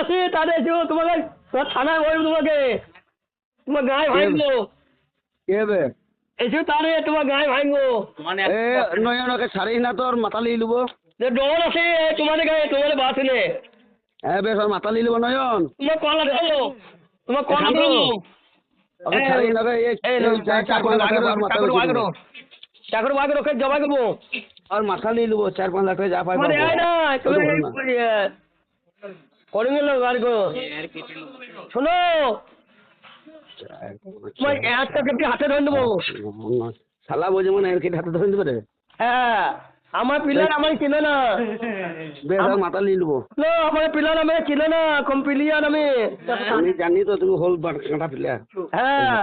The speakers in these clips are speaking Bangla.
আছে তাহলে এসো তোমাকে থানায় বলবো তোমাকে তোমার গায়ে ভাঙবো কি হবে এসো তাহলে তোমার গায়ে ভাঙবো এ নয়নকে ছাড়িস না তোর মাথা লিয়ে লুবো যে ডর আছে তোমাদের গায়ে তোমাদের বাস এনে হ্যাঁ বেশ ওর মাথা লিয়ে লুবো নয়ন তোমার কলা ধরো তোমার কলা শান্ত। ধরো ওকে ছাড়িস না চাকর বাগে রোকে জমা করবো আর মাথা লিয়ে লুবো 4-5 লাখ টাকা যা পাই মানে আয় না তুমি করে গেল গাড়ি করো শোনো তোমার একটা কেটে হাতে ধরে দেবো শালা বোঝে মনে এর কেটে হাতে ধরে দেবে রে হ্যাঁ আমার পিলার আমার চিনে না বেশ ওর মাথা লিয়ে লুবো না আমার পিলার আমি চিনে না কম পিলিয়ার আমি আমি জানি তো তুমি হোল কাঁটা প্লেয়ার হ্যাঁ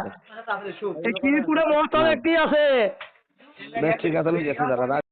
এই কি পুরো মস্ত একটি আছে বেশ ঠিক আছে আমি গেছি দাদা